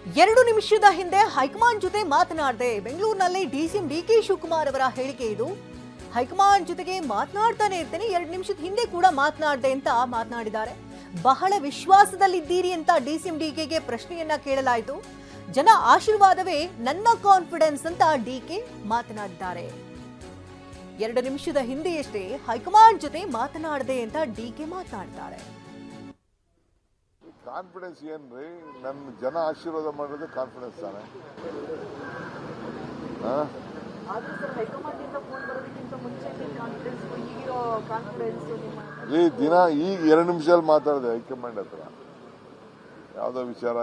2 ನಿಮಿಷದ ಹಿಂದೆ ಹೈಕಮಾಂಡ್ ಜೊತೆ ಮಾತನಾಡದೆ ಬೆಂಗಳೂರಿನಲ್ಲಿ ಡಿಸಿಎಂ ಡಿಕೆ ಶಿವಕುಮಾರ್ ಅವರ ಹೇಳಿಕೆ ಇದು. ಹೈಕಮಾಂಡ್ ಜೊತೆಗೆ ಮಾತನಾಡ್ತಾನೆ ಇರ್ತೇನೆ, 2 ನಿಮಿಷದ ಹಿಂದೆ ಕೂಡ ಮಾತನಾಡದೆ ಅಂತ ಮಾತನಾಡಿದ್ದಾರೆ. ಬಹಳ ವಿಶ್ವಾಸದಲ್ಲಿದ್ದೀರಿ ಅಂತ ಡಿಸಿಎಂ ಡಿಕೆಗೆ ಪ್ರಶ್ನೆಯನ್ನ ಕೇಳಲಾಯಿತು. ಜನ ಆಶೀರ್ವಾದವೇ ನನ್ನ ಕಾನ್ಫಿಡೆನ್ಸ್ ಅಂತ ಡಿಕೆ ಮಾತನಾಡಿದ್ದಾರೆ. 2 ನಿಮಿಷದ ಹಿಂದೆಯಷ್ಟೇ ಹೈಕಮಾಂಡ್ ಜೊತೆ ಮಾತನಾಡದೆ ಅಂತ ಡಿಕೆ ಮಾತನಾಡಿದ್ದಾರೆ. ಕಾನ್ಫಿಡೆನ್ಸ್ ಏನ್ರಿ, ನನ್ನ ಜನ ಆಶೀರ್ವಾದ ಮಾಡೋದೇ ಕಾನ್ಫಿಡೆನ್ಸ್ ತಾನೆ. ಈ ದಿನ ಈಗ 2 ನಿಮಿಷದಲ್ಲಿ ಮಾತಾಡಿದೆ ಹೈಕಮಾಂಡ್ ಹತ್ರ. ಯಾವುದೋ ವಿಚಾರ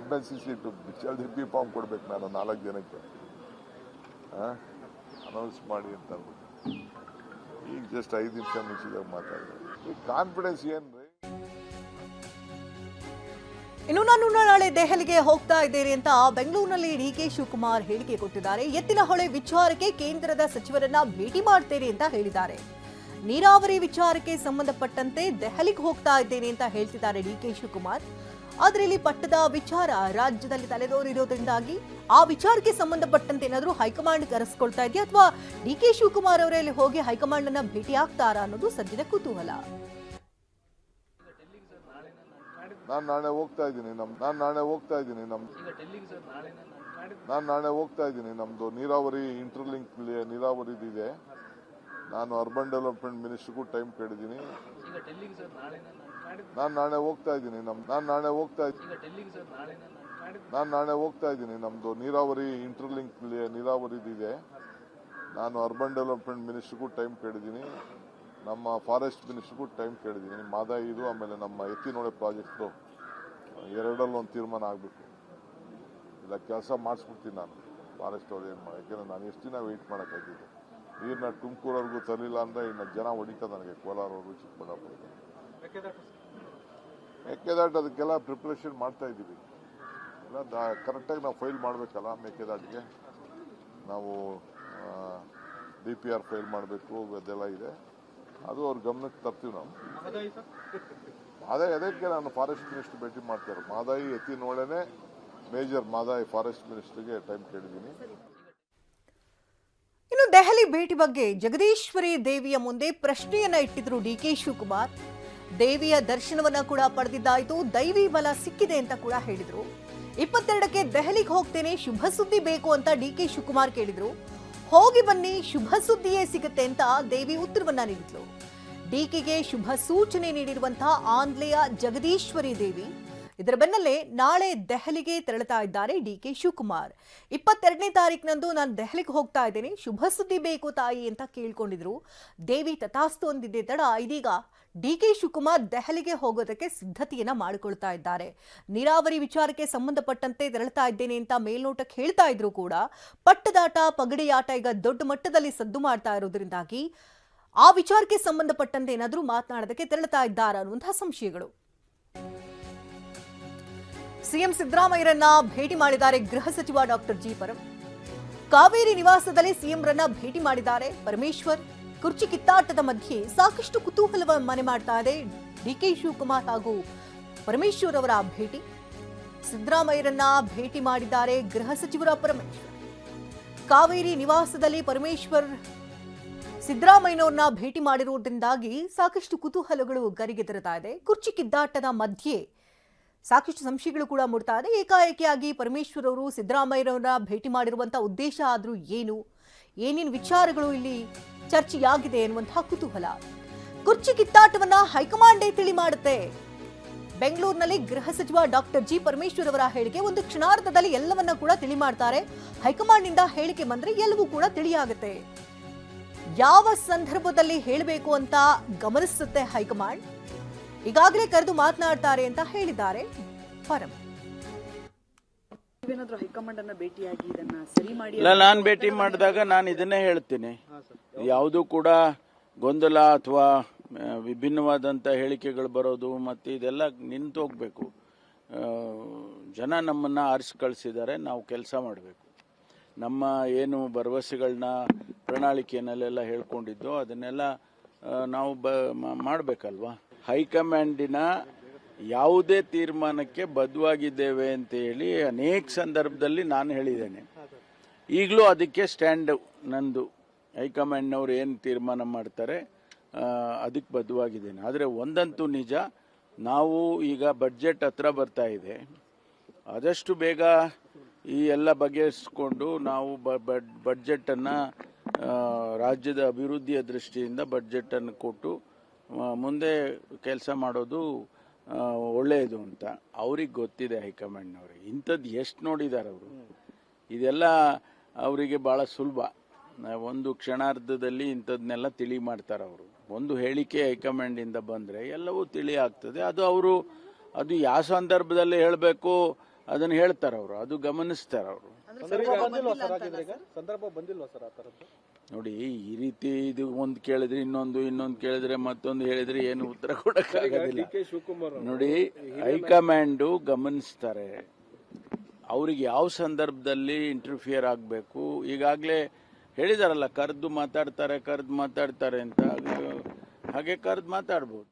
MNC ಸೀಟು ಜಲ್ದಿ ಫಾರ್ಮ್ ಕೊಡ್ಬೇಕು, ನಾನು 4 ಜನಕ್ಕೆ ಅನೌನ್ಸ್ ಮಾಡಿ ಅಂತ ಅಂದ್ಬಿಟ್ಟು ಈಗ ಜಸ್ಟ್ 5 ನಿಮಿಷ ಮುಗಿಸಿದಾಗ ಮಾತಾಡಿದೆ. ಈ ಕಾನ್ಫಿಡೆನ್ಸ್ ಏನ್ರಿ? ಇನ್ನು ನಾನು ನಾಳೆ ದೆಹಲಿಗೆ ಹೋಗ್ತಾ ಇದ್ದೇನೆ ಅಂತ ಬೆಂಗಳೂರಿನಲ್ಲಿ ಡಿಕೆ ಶಿವಕುಮಾರ್ ಹೇಳಿಕೆ ಕೊಟ್ಟಿದ್ದಾರೆ. ಎತ್ತಿನಹೊಳೆ ವಿಚಾರಕ್ಕೆ ಕೇಂದ್ರದ ಸಚಿವರನ್ನ ಭೇಟಿ ಮಾಡ್ತೇನೆ ಅಂತ ಹೇಳಿದ್ದಾರೆ. ನೀರಾವರಿ ವಿಚಾರಕ್ಕೆ ಸಂಬಂಧಪಟ್ಟಂತೆ ದೆಹಲಿಗೆ ಹೋಗ್ತಾ ಇದ್ದೇನೆ ಅಂತ ಹೇಳ್ತಿದ್ದಾರೆ ಡಿಕೆ ಶಿವಕುಮಾರ್. ಆದ್ರೆ ಇಲ್ಲಿ ಪಟ್ಟದ ವಿಚಾರ ರಾಜ್ಯದಲ್ಲಿ ತಲೆದೋರಿರೋದ್ರಿಂದಾಗಿ ಆ ವಿಚಾರಕ್ಕೆ ಸಂಬಂಧಪಟ್ಟಂತೆ ಏನಾದರೂ ಹೈಕಮಾಂಡ್ ಕರೆಸ್ಕೊಳ್ತಾ ಇದೆಯಾ ಅಥವಾ ಡಿಕೆ ಶಿವಕುಮಾರ್ ಅವರಲ್ಲಿ ಹೋಗಿ ಹೈಕಮಾಂಡ್ ಅನ್ನ ಭೇಟಿ ಆಗ್ತಾರಾ ಅನ್ನೋದು ಸದ್ಯದ ಕುತೂಹಲ. ನಾನು ನಾಳೆ ಹೋಗ್ತಾ ಇದ್ದೀನಿ ನಮ್ದು ನೀರಾವರಿ ಇಂಟರ್ಲಿಂಕ್ ನೀರಾವರಿದಿದೆ. ನಾನು ಅರ್ಬನ್ ಡೆವಲಪ್ಮೆಂಟ್ ಮಿನಿಸ್ಟ್ರಿಗೂ ಟೈಮ್ ಕೇಳಿದ್ದೀನಿ. ನಾನು ನಾಳೆ ಹೋಗ್ತಾ ಇದ್ದೀನಿ ನಮ್ದು ನೀರಾವರಿ ಇಂಟರ್ಲಿಂಕ್ ನೀರಾವರಿದಿದೆ. ನಾನು ಅರ್ಬನ್ ಡೆವಲಪ್ಮೆಂಟ್ ಮಿನಿಸ್ಟ್ರಿಗೂ ಟೈಮ್ ಕೇಳಿದ್ದೀನಿ. ನಮ್ಮ ಫಾರೆಸ್ಟ್ ಮಿನಿಸ್ಟ್ರಿಗೂ ಟೈಮ್ ಕೇಳಿದ್ದೀನಿ. ಮಾದಾಯಿದು ಆಮೇಲೆ ನಮ್ಮ ಎತ್ತಿನೊಳೆ ಪ್ರಾಜೆಕ್ಟು ಎರಡಲ್ಲೊಂದು ತೀರ್ಮಾನ ಆಗಬೇಕು. ಇಲ್ಲ ಕೆಲಸ ಮಾಡಿಸ್ಬಿಡ್ತೀನಿ ನಾನು ಫಾರೆಸ್ಟ್ ಅವ್ರು ಏನು ಮಾಡಿ. ಯಾಕೆಂದರೆ ನಾನು ಎಷ್ಟು ದಿನ ವೆಯ್ಟ್ ಮಾಡೋಕ್ಕಾಗಿದ್ದು. ನೀರನ್ನ ತುಮಕೂರವ್ರಿಗೂ ತರಲಿಲ್ಲ ಅಂದರೆ ಇನ್ನು ಜನ ಹೊಡಿತದೆ ನನಗೆ, ಕೋಲಾರವ್ರಿಗೂ ಚಿಕ್ಕಬಳ್ಳಾಪುರಕ್ಕೆ. ಮೇಕೆದಾಟು ಅದಕ್ಕೆಲ್ಲ ಪ್ರಿಪ್ರೇಷನ್ ಮಾಡ್ತಾ ಇದ್ದೀವಿ. ಇಲ್ಲ ಕರೆಕ್ಟಾಗಿ ನಾವು ಫೈಲ್ ಮಾಡಬೇಕಲ್ಲ. ಮೇಕೆದಾಟಿಗೆ ನಾವು DPR ಫೈಲ್ ಮಾಡಬೇಕು, ಅದೆಲ್ಲ ಇದೆ. ಅದು ಅವ್ರ ಗಮನಕ್ಕೆ ತರ್ತೀವಿ ನಾವು. ಅದಕ್ಕೆ ನಾನು ಫಾರೆಸ್ಟ್ ಮಿನಿಸ್ಟರ್ ಭೇಟಿ ಮಾಡ್ತಾರೆ. ಮಾದಾಯಿ ಎತ್ತಿನೊಳೆನೇ ಮೇಜರ್. ಮಾದಾಯಿ ಫಾರೆಸ್ಟ್ ಮಿನಿಸ್ಟರ್ಗೆ ಟೈಮ್ ಕೇಳಿದ್ದೀನಿ. ಇನ್ನು ದೆಹಲಿ ಭೇಟಿ ಬಗ್ಗೆ ಜಗದೀಶ್ವರಿ ದೇವಿಯ ಮುಂದೆ ಪ್ರಶ್ನೆಯನ್ನ ಇಟ್ಟಿದ್ರು ಡಿಕೆ ಶಿವಕುಮಾರ್. ದೇವಿಯ ದರ್ಶನವನ್ನ ಕೂಡ ಪಡೆದಿದ್ದಾಯ್ತು, ದೈವಿ ಬಲ ಸಿಕ್ಕಿದೆ ಅಂತ ಕೂಡ ಹೇಳಿದ್ರು. 22ಕ್ಕೆ ದೆಹಲಿಗೆ ಹೋಗ್ತೇನೆ, ಶುಭ ಸುದ್ದಿ ಬೇಕು ಅಂತ ಡಿಕೆ ಶಿವಕುಮಾರ್ ಕೇಳಿದ್ರು. ಹೋಗಿ ಬನ್ನಿ, ಶುಭ ಸುದ್ದಿಯೇ ಸಿಗುತ್ತೆ ಅಂತ ದೇವಿ ಉತ್ತರವನ್ನ ನೀಡಿದ್ಲು. ಡಿಕೆಗೆ ಶುಭ ಸೂಚನೆ ನೀಡಿರುವಂತಹ ಆಂಗ್ಲೇಯ ಜಗದೀಶ್ವರಿ ದೇವಿ. ಇದರ ಬೆನ್ನಲ್ಲೇ ನಾಳೆ ದೆಹಲಿಗೆ ತೆರಳುತ್ತಾ ಇದ್ದಾರೆ ಡಿಕೆ ಶಿವಕುಮಾರ್. 22ನೇ ತಾರೀಕಿನಂದು ನಾನು ದೆಹಲಿಗೆ ಹೋಗ್ತಾ ಇದ್ದೇನೆ, ಶುಭ ಸುದ್ದಿ ಬೇಕು ತಾಯಿ ಅಂತ ಕೇಳ್ಕೊಂಡಿದ್ರು. ದೇವಿ ತಥಾಸ್ತು ಅಂದಿದ್ದೆ ತಡ ಇದೀಗ ಡಿಕೆ ಶಿವಕುಮಾರ್ ದೆಹಲಿಗೆ ಹೋಗೋದಕ್ಕೆ ಸಿದ್ಧತೆಯನ್ನ ಮಾಡಿಕೊಳ್ತಾ ಇದ್ದಾರೆ. ನೀರಾವರಿ ವಿಚಾರಕ್ಕೆ ಸಂಬಂಧಪಟ್ಟಂತೆ ತೆರಳುತ್ತಾ ಇದ್ದೇನೆ ಅಂತ ಮೇಲ್ನೋಟಕ್ಕೆ ಹೇಳ್ತಾ ಇದ್ರು ಕೂಡ ಪಟ್ಟದಾಟ ಪಗಡಿಯಾಟ ಈಗ ದೊಡ್ಡ ಮಟ್ಟದಲ್ಲಿ ಸದ್ದು ಮಾಡ್ತಾ ಇರೋದ್ರಿಂದಾಗಿ ಆ ವಿಚಾರಕ್ಕೆ ಸಂಬಂಧಪಟ್ಟಂತೆ ಏನಾದರೂ ಮಾತನಾಡೋದಕ್ಕೆ ತೆರಳುತ್ತಾ ಇದ್ದಾರಾ ಅನ್ನುವಂತಹ ಸಂಶಯಗಳು. ಸಿಎಂ ಸಿದ್ದರಾಮಯ್ಯರನ್ನ ಭೇಟಿ ಮಾಡಿದ್ದಾರೆ ಗೃಹ ಸಚಿವ ಡಾಕ್ಟರ್ ಜಿ. ಕಾವೇರಿ ನಿವಾಸದಲ್ಲಿ ಸಿಎಂರನ್ನ ಭೇಟಿ ಮಾಡಿದ್ದಾರೆ ಪರಮೇಶ್ವರ್. ಕುರ್ಚಿ ಕಿತ್ತಾಟದ ಮಧ್ಯೆ ಸಾಕಷ್ಟು ಕುತೂಹಲ ಮನೆ ಮಾಡ್ತಾ ಇದೆ ಡಿಕೆ ಶಿವಕುಮಾರ್ ಹಾಗೂ ಪರಮೇಶ್ವರ್ ಅವರ ಭೇಟಿ. ಸಿದ್ದರಾಮಯ್ಯರನ್ನ ಭೇಟಿ ಮಾಡಿದ್ದಾರೆ ಗೃಹ ಸಚಿವರ ಪರಮೇಶ್ವರ್. ಕಾವೇರಿ ನಿವಾಸದಲ್ಲಿ ಪರಮೇಶ್ವರ್ ಸಿದ್ದರಾಮಯ್ಯನವ್ರನ್ನ ಭೇಟಿ ಮಾಡಿರುವುದರಿಂದಾಗಿ ಸಾಕಷ್ಟು ಕುತೂಹಲಗಳು ಗರಿಗೆದರ್ತಾ ಇದೆ. ಕುರ್ಚಿ ಕಿದ್ದಾಟದ ಮಧ್ಯೆ ಸಾಕಷ್ಟು ಸಂಶಯಗಳು ಕೂಡ ಮೂಡ್ತಾ ಇದೆ. ಏಕಾಏಕಿಯಾಗಿ ಪರಮೇಶ್ವರ್ ಅವರು ಸಿದ್ದರಾಮಯ್ಯನವರನ್ನ ಭೇಟಿ ಮಾಡಿರುವಂತಹ ಉದ್ದೇಶ ಆದ್ರೂ ಏನೇನು ವಿಚಾರಗಳು ಇಲ್ಲಿ ಚರ್ಚೆಯಾಗಿದೆ ಎನ್ನುವಂತಹ ಕುತೂಹಲ. ಕುರ್ಚಿ ಕಿತ್ತಾಟವನ್ನ ಹೈಕಮಾಂಡೇ ತಿಳಿ ಮಾಡುತ್ತೆ. ಬೆಂಗಳೂರಿನಲ್ಲಿ ಗೃಹ ಸಚಿವ ಡಾಕ್ಟರ್ ಜಿ. ಪರಮೇಶ್ವರ್ ಅವರ ಹೇಳಿಕೆ ಒಂದು ಕ್ಷಣಾರ್ಧದಲ್ಲಿ ಎಲ್ಲವನ್ನ ಕೂಡ ತಿಳಿ ಮಾಡ್ತಾರೆ. ಹೈಕಮಾಂಡ್ ನಿಂದ ಹೇಳಿಕೆ ಬಂದ್ರೆ ಎಲ್ಲವೂ ಕೂಡ ತಿಳಿಯಾಗುತ್ತೆ. ಯಾವ ಸಂದರ್ಭದಲ್ಲಿ ಹೇಳಬೇಕು ಅಂತ ಗಮನಿಸುತ್ತೆ ಹೈಕಮಾಂಡ್. ಈಗಾಗಲೇ ಕರೆದು ಮಾತನಾಡ್ತಾರೆ ಅಂತ ಹೇಳಿದ್ದಾರೆ ಪರಂ. ನಾನು ಭೇಟಿ ಮಾಡಿದಾಗ ನಾನು ಇದನ್ನೇ ಹೇಳ್ತೀನಿ, ಯಾವುದೂ ಕೂಡ ಗೊಂದಲ ಅಥವಾ ವಿಭಿನ್ನವಾದಂಥ ಹೇಳಿಕೆಗಳು ಬರೋದು ಮತ್ತು ಇದೆಲ್ಲ ನಿಂತು ಹೋಗ್ಬೇಕು. ಜನ ನಮ್ಮನ್ನು ಆರಿಸಿ ಕಳಿಸಿದ್ದಾರೆ, ನಾವು ಕೆಲಸ ಮಾಡಬೇಕು. ನಮ್ಮ ಏನು ಭರವಸೆಗಳನ್ನ ಪ್ರಣಾಳಿಕೆಯಲ್ಲೆಲ್ಲ ಹೇಳ್ಕೊಂಡಿದ್ದೋ ಅದನ್ನೆಲ್ಲ ನಾವು ಮಾಡಬೇಕಲ್ವಾ. ಹೈಕಮಾಂಡಿನ ಯಾವುದೇ ತೀರ್ಮಾನಕ್ಕೆ ಬದ್ಧವಾಗಿದ್ದೇವೆ ಅಂತ ಹೇಳಿ ಅನೇಕ ಸಂದರ್ಭದಲ್ಲಿ ನಾನು ಹೇಳಿದ್ದೇನೆ. ಈಗಲೂ ಅದಕ್ಕೆ ಸ್ಟ್ಯಾಂಡ್ ನಂದು. ಹೈಕಮಾಂಡ್ನವ್ರು ಏನು ತೀರ್ಮಾನ ಮಾಡ್ತಾರೆ ಅದಕ್ಕೆ ಬದ್ಧವಾಗಿದ್ದೇನೆ. ಆದರೆ ಒಂದಂತೂ ನಿಜ, ನಾವು ಈಗ ಬಡ್ಜೆಟ್ ಹತ್ರ ಬರ್ತಾ ಇದೆ, ಆದಷ್ಟು ಬೇಗ ಈ ಎಲ್ಲ ಬಗೆಹರಿಸ್ಕೊಂಡು ನಾವು ಬಡ್ಜೆಟನ್ನು ರಾಜ್ಯದ ಅಭಿವೃದ್ಧಿಯ ದೃಷ್ಟಿಯಿಂದ ಬಡ್ಜೆಟನ್ನು ಕೊಟ್ಟು ಮುಂದೆ ಕೆಲಸ ಮಾಡೋದು ಒಳ್ಳೆಯದು ಅಂತ ಅವ್ರಿಗೆ ಗೊತ್ತಿದೆ. ಹೈಕಮಾಂಡ್ನವ್ರಿಗೆ ಇಂಥದ್ದು ಎಷ್ಟು ನೋಡಿದ್ದಾರೆ ಅವರು. ಇದೆಲ್ಲ ಅವರಿಗೆ ಭಾಳ ಸುಲಭ. ಒಂದು ಕ್ಷಣಾರ್ಧದಲ್ಲಿ ಇಂಥದ್ದನ್ನೆಲ್ಲ ತಿಳಿ ಮಾಡ್ತಾರೆ ಅವರು. ಒಂದು ಹೇಳಿಕೆ ಹೈಕಮಾಂಡಿಂದ ಬಂದರೆ ಎಲ್ಲವೂ ತಿಳಿ ಆಗ್ತದೆ. ಅದು ಯಾವ ಸಂದರ್ಭದಲ್ಲಿ ಹೇಳಬೇಕು ಅದನ್ನು ಹೇಳ್ತಾರೆ ಅವರು, ಅದು ಗಮನಿಸ್ತಾರೆ ಅವರು. ನೋಡಿ, ಈ ರೀತಿ ಇದು ಒಂದು ಕೇಳಿದ್ರೆ ಇನ್ನೊಂದು ಕೇಳಿದ್ರೆ ಮತ್ತೊಂದು ಹೇಳಿದ್ರೆ ಏನು ಉತ್ತರ ಕೊಡಕ್ಕಾಗೋದಿಲ್ಲ. ನೋಡಿ, ಹೈಕಮಾಂಡು ಗಮನಿಸ್ತಾರೆ ಅವ್ರಿಗೆ ಯಾವ ಸಂದರ್ಭದಲ್ಲಿ ಇಂಟರ್ಫಿಯರ್ ಆಗಬೇಕು. ಈಗಾಗಲೇ ಹೇಳಿದಾರಲ್ಲ, ಕರೆದು ಮಾತಾಡ್ತಾರೆ ಅಂತ. ಹಾಗೆ ಕರೆದು ಮಾತಾಡ್ಬೋದು.